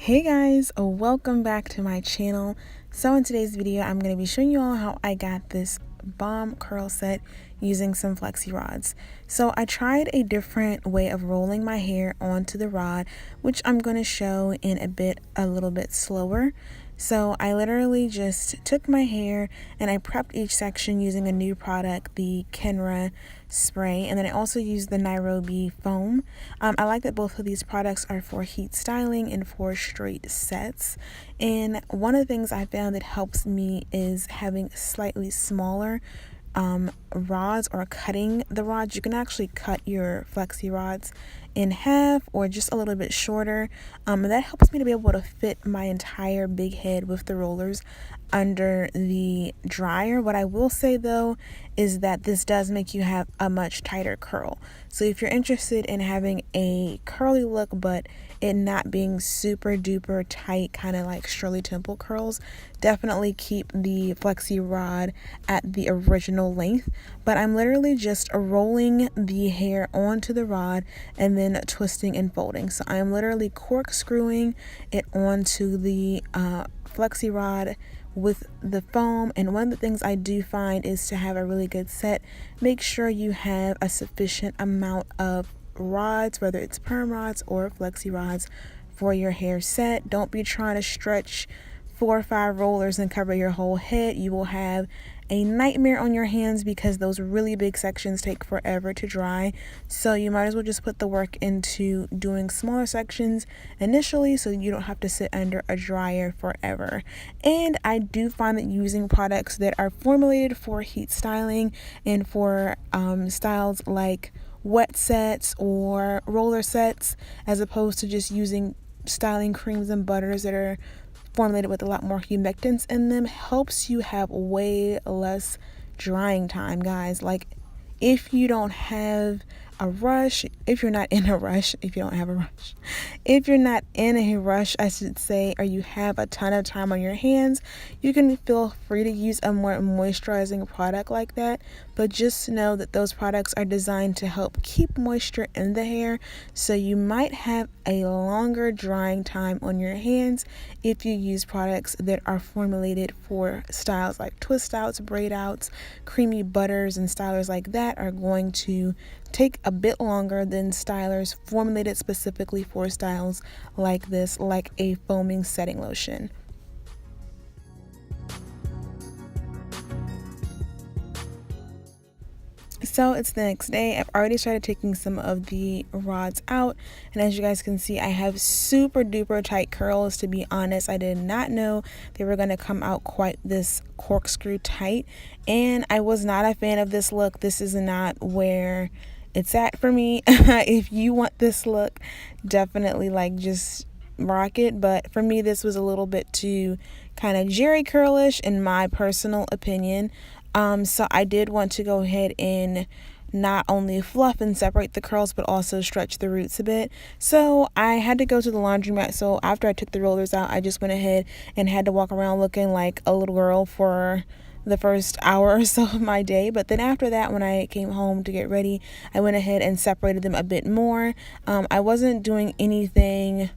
Hey guys, welcome back to my channel. So in today's video, I'm going to be showing you all how I got this bomb curl set using some flexi rods. So I tried a different way of rolling my hair onto the rod, which I'm going to show in a little bit slower. So I literally just took my hair and I prepped each section using a new product, the Kenra spray, and then I also used the Nairobi foam. I like that both of these products are for heat styling and for straight sets. And one of the things I found that helps me is having slightly smaller rods, or cutting the rods. You can actually cut your flexi rods in half or just a little bit shorter, and that helps me to be able to fit my entire big head with the rollers under the dryer. What I will say though is that this does make you have a much tighter curl. So if you're interested in having a curly look but it not being super duper tight, kind of like Shirley Temple curls, definitely keep the flexi rod at the original length. But I'm literally just rolling the hair onto the rod and then twisting and folding. So I'm literally corkscrewing it onto the flexi rod with the foam. And one of the things I do find is to have a really good set, make sure you have a sufficient amount of rods, whether it's perm rods or flexi rods, for your hair set. Don't be trying to stretch 4 or 5 rollers and cover your whole head. You will have a nightmare on your hands because those really big sections take forever to dry. So you might as well just put the work into doing smaller sections initially so you don't have to sit under a dryer forever. And I do find that using products that are formulated for heat styling and for styles like wet sets or roller sets, as opposed to just using styling creams and butters that are formulated with a lot more humectants in them, helps you have way less drying time, guys. Like, if you don't have a rush, if you're not in a rush, if you don't have a rush, if you're not in a rush, I should say, or you have a ton of time on your hands, you can feel free to use a more moisturizing product like that. But just know that those products are designed to help keep moisture in the hair, so you might have a longer drying time on your hands if you use products that are formulated for styles like twist outs, braid outs, creamy butters, and stylers like that are going to take a bit longer than stylers formulated specifically for styles like this, like a foaming setting lotion. So it's the next day. I've already started taking some of the rods out, and as you guys can see, I have super duper tight curls. To be honest, I did not know they were going to come out quite this corkscrew tight, and I was not a fan of this look. This is not where it's at for me. If you want this look, definitely just rock it. But for me, this was a little bit too kind of jerry curlish in my personal opinion. So I did want to go ahead and not only fluff and separate the curls, but also stretch the roots a bit. So I had to go to the laundromat. So after I took the rollers out, I just went ahead and had to walk around looking like a little girl for the first hour or so of my day. But then after that, when I came home to get ready, I went ahead and separated them a bit more. I wasn't doing anything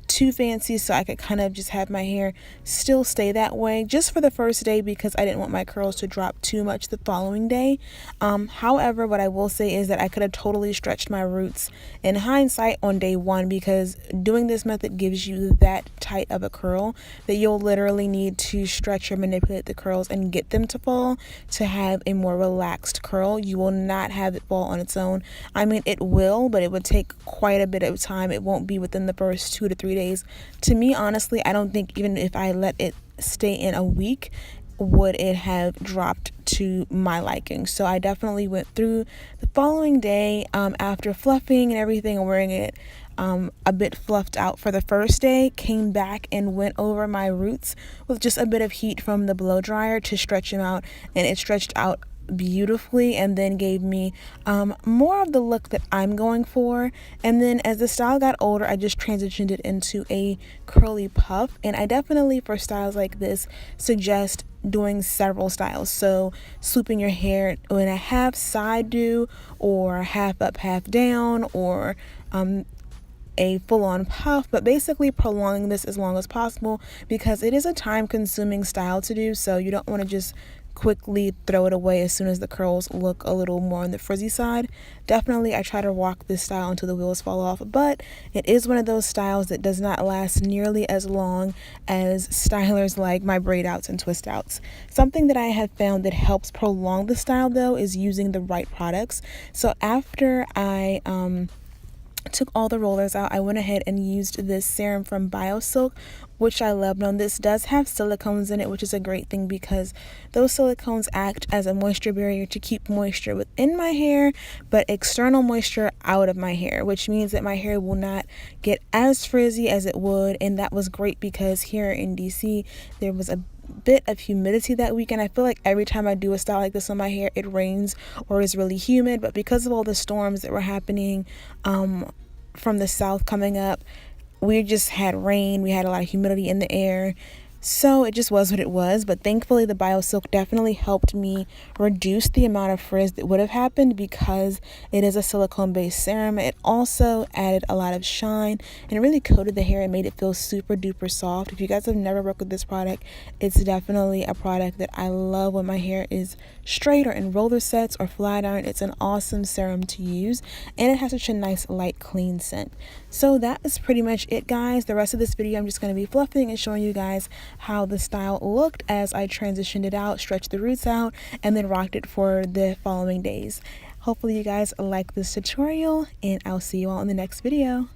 too fancy, so I could kind of just have my hair still stay that way just for the first day, because I didn't want my curls to drop too much the following day. However, what I will say is that I could have totally stretched my roots in hindsight on day 1, because doing this method gives you that tight of a curl that you'll literally need to stretch or manipulate the curls and get them to fall to have a more relaxed curl. You will not have it fall on its own. I mean, it will, but it would take quite a bit of time. It won't be within the first 2 to 3 days. To me, honestly, I don't think even if I let it stay in a week, would it have dropped to my liking. So I definitely went through the following day after fluffing and everything and wearing it a bit fluffed out for the first day, came back and went over my roots with just a bit of heat from the blow dryer to stretch them out, and it stretched out beautifully and then gave me more of the look that I'm going for. And then as the style got older, I just transitioned it into a curly puff, and I definitely, for styles like this, suggest doing several styles. So swooping your hair in a half side do, or half up half down, or a full-on puff, but basically prolonging this as long as possible because it is a time-consuming style to do, so you don't want to just quickly throw it away as soon as the curls look a little more on the frizzy side. Definitely I try to rock this style until the wheels fall off, but it is one of those styles that does not last nearly as long as stylers like my braid outs and twist outs. Something that I have found that helps prolong the style though is using the right products. So after I took all the rollers out, I went ahead and used this serum from BioSilk, which I love. Now this does have silicones in it, which is a great thing because those silicones act as a moisture barrier to keep moisture within my hair but external moisture out of my hair, which means that my hair will not get as frizzy as it would. And that was great because here in DC there was a bit of humidity that week, and I feel like every time I do a style like this on my hair it rains or is really humid, but because of all the storms that were happening from the south coming up, we just had rain, we had a lot of humidity in the air, so it just was what it was. But thankfully the BioSilk definitely helped me reduce the amount of frizz that would have happened because it is a silicone based serum. It also added a lot of shine and it really coated the hair and made it feel super duper soft. If you guys have never worked with this product, it's definitely a product that I love when my hair is straight or in roller sets or flat iron. It's an awesome serum to use and it has such a nice light clean scent. So that is pretty much it, guys. The rest of this video I'm just going to be fluffing and showing you guys how the style looked as I transitioned it out, stretched the roots out, and then rocked it for the following days. Hopefully you guys like this tutorial and I'll see you all in the next video.